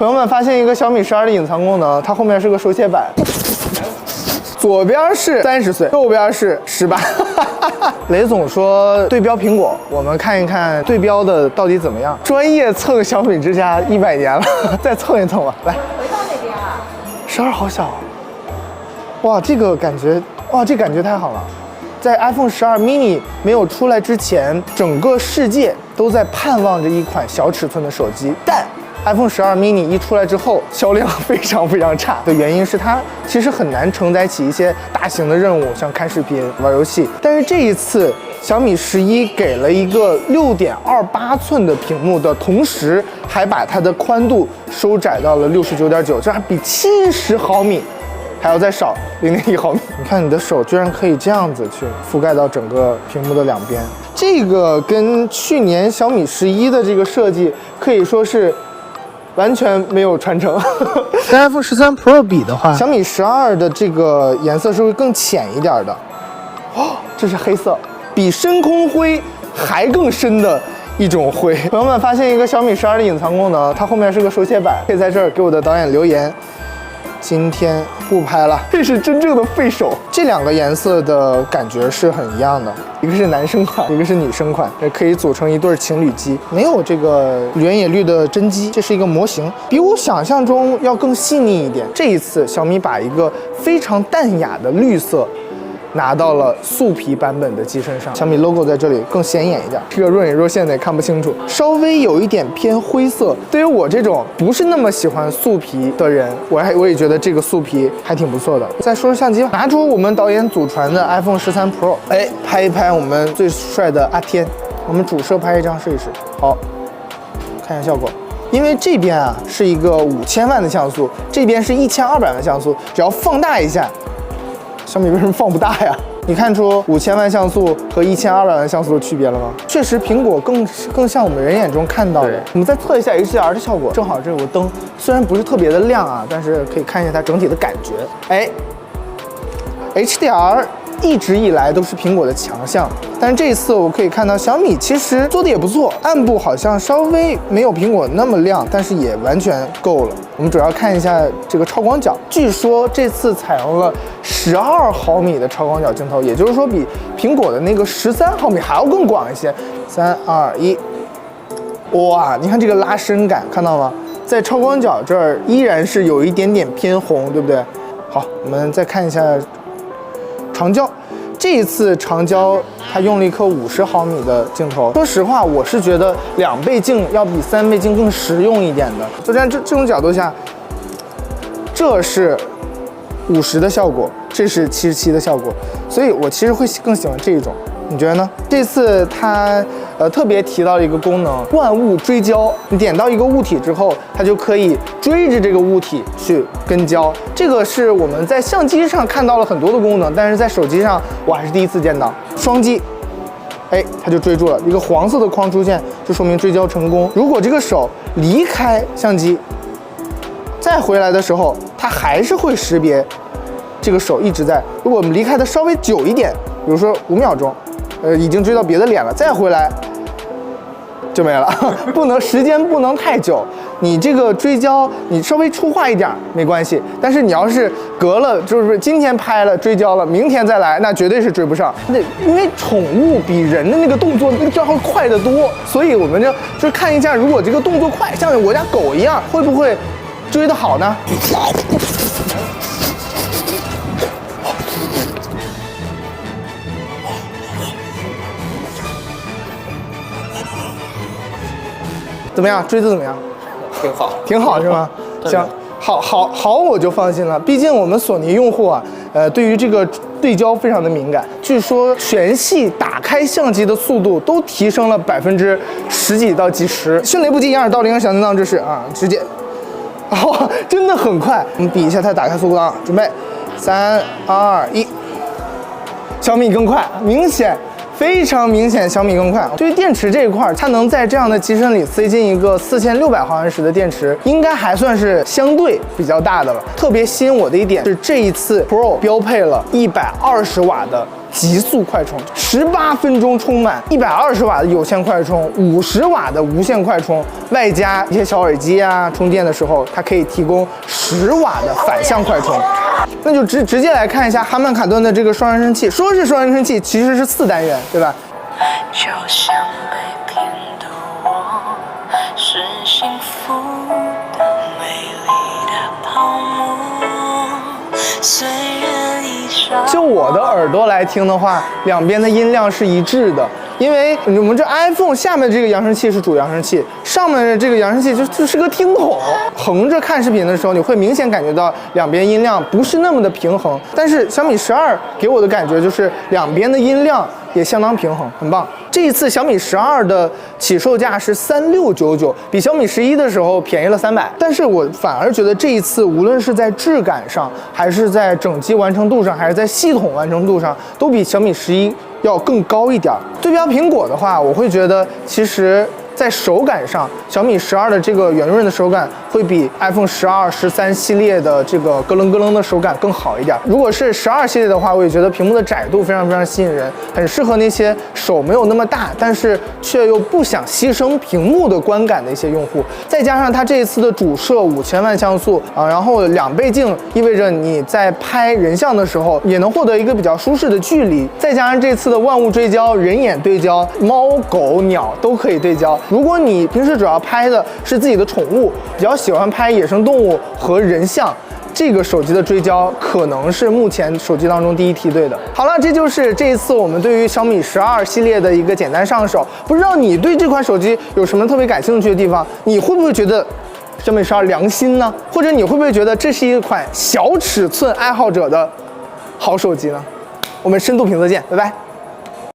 朋友们发现一个小米12的隐藏功能，它后面是个手写板，左边是30岁，右边是18。雷总说对标苹果，我们看一看对标的到底怎么样。专业蹭小米之家100年了，再蹭一蹭吧。来，回到那边啊，12好小，哇，这个感觉，哇，这感觉太好了。在 iPhone 12 mini 没有出来之前，整个世界都在盼望着一款小尺寸的手机，但 iPhone 12 mini 一出来之后，销量非常差的原因是它其实很难承载起一些大型的任务，像看视频、玩游戏。但是这一次，小米11给了一个6.28寸的屏幕的同时，还把它的宽度收窄到了69.9，这还比70毫米还要再少0.1毫米。你看你的手居然可以这样子去覆盖到整个屏幕的两边，这个跟去年小米11的这个设计可以说是完全没有传承。跟 iPhone 13 Pro 比的话，小米12的这个颜色是会更浅一点的。哦，这是黑色，比深空灰还更深的一种灰。朋友们发现一个小米12的隐藏功能，它后面是个手写板，可以在这儿给我的导演留言。今天不拍了，这是真正的废手。这两个颜色的感觉是很一样的，一个是男生款，一个是女生款，也可以组成一对情侣机。没有这个原野绿的真机，这是一个模型，比我想象中要更细腻一点。这一次小米把一个非常淡雅的绿色拿到了素皮版本的机身上，小米 logo 在这里更显眼一点，这个若隐若现的也看不清楚，稍微有一点偏灰色。对于我这种不是那么喜欢素皮的人，我也觉得这个素皮还挺不错的。再说说相机吧，拿出我们导演祖传的 iPhone 13 Pro， 拍一拍我们最帅的阿天，我们主摄拍一张试一试。好，看一下效果。因为这边啊是一个5000万的像素，这边是1200万像素，只要放大一下。小米为什么放不大呀？你看出5000万像素和1200万像素的区别了吗？确实，苹果更像我们人眼中看到的。我们再测一下 HDR 的效果，正好这有个灯，虽然不是特别的亮啊，但是可以看一下它整体的感觉。HDR 一直以来都是苹果的强项，但是这一次我可以看到小米其实做的也不错，暗部好像稍微没有苹果那么亮，但是也完全够了。我们主要看一下这个超广角，据说这次采用了12毫米的超广角镜头，也就是说比苹果的那个13毫米还要更广一些。3、2、1，哇，你看这个拉伸感，看到吗？在超广角这儿依然是有一点点偏红，对不对？好，我们再看一下长焦，这一次长焦它用了一颗50毫米的镜头。说实话，我是觉得2倍镜要比3倍镜更实用一点的。就在这种角度下，这是50的效果，这是77的效果，所以我其实会更喜欢这一种。你觉得呢？这次它特别提到了一个功能，万物追焦。你点到一个物体之后，它就可以追着这个物体去跟焦。这个是我们在相机上看到了很多的功能，但是在手机上我还是第一次见到。双击，它就追住了，一个黄色的框出现，就说明追焦成功。如果这个手离开相机，再回来的时候，它还是会识别这个手一直在。如果我们离开的稍微久一点，比如说5秒钟。已经追到别的脸了，再回来就没了。时间不能太久。你这个追焦，你稍微粗化一点没关系，但是你要是隔了，就是今天拍了追焦了，明天再来，那绝对是追不上。因为宠物比人的那个动作那个要快得多，所以我们就看一下，如果这个动作快，像我家狗一样，会不会追得好呢？怎么样？追的怎么样？挺好，挺好是吗？行，好，我就放心了。毕竟我们索尼用户啊，对于这个对焦非常的敏感。据说全系打开相机的速度都提升了10几到几十。迅雷不及掩耳盗铃，响叮当之势啊，直接，真的很快。我们比一下它打开速度啊，准备，3、2、1，小米更快，明显非常明显小米更快。对于电池这一块，它能在这样的机身里塞进一个4600毫安时的电池，应该还算是相对比较大的了。特别吸引我的一点是，这一次 Pro 标配了120瓦的极速快充，18分钟充满，120瓦的有线快充，50瓦的无线快充，外加一些小耳机啊，充电的时候它可以提供10瓦的反向快充。那就直接来看一下哈曼卡顿的这个双扬声器，说是双扬声器，其实是4单元，对吧？就像被骗的我，是幸福的美丽的泡沫，虽然一刹。就我的耳朵来听的话，两边的音量是一致的。因为我们这 iPhone 下面这个扬声器是主扬声器，上面的这个扬声器就是个听筒。横着看视频的时候，你会明显感觉到两边音量不是那么的平衡。但是小米12给我的感觉就是两边的音量也相当平衡，很棒。这一次小米12的起售价是3699，比小米11的时候便宜了300。但是我反而觉得这一次无论是在质感上，还是在整机完成度上，还是在系统完成度上，都比小米11要更高一点。对标苹果的话，我会觉得其实在手感上，小米12的这个圆润的手感会比 iPhone 12、13系列的这个咯楞咯楞的手感更好一点。如果是12系列的话，我也觉得屏幕的窄度非常非常吸引人，很适合那些手没有那么大，但是却又不想牺牲屏幕的观感的一些用户。再加上它这一次的主摄5000万像素啊，然后2倍镜意味着你在拍人像的时候也能获得一个比较舒适的距离。再加上这次的万物追焦、人眼对焦，猫、狗、鸟都可以对焦。如果你平时主要拍的是自己的宠物，比较喜欢拍野生动物和人像，这个手机的追焦可能是目前手机当中第一梯队的。好了，这就是这一次我们对于小米12系列的一个简单上手。不知道你对这款手机有什么特别感兴趣的地方？你会不会觉得小米12良心呢？或者你会不会觉得这是一款小尺寸爱好者的好手机呢？我们深度评测见，拜拜。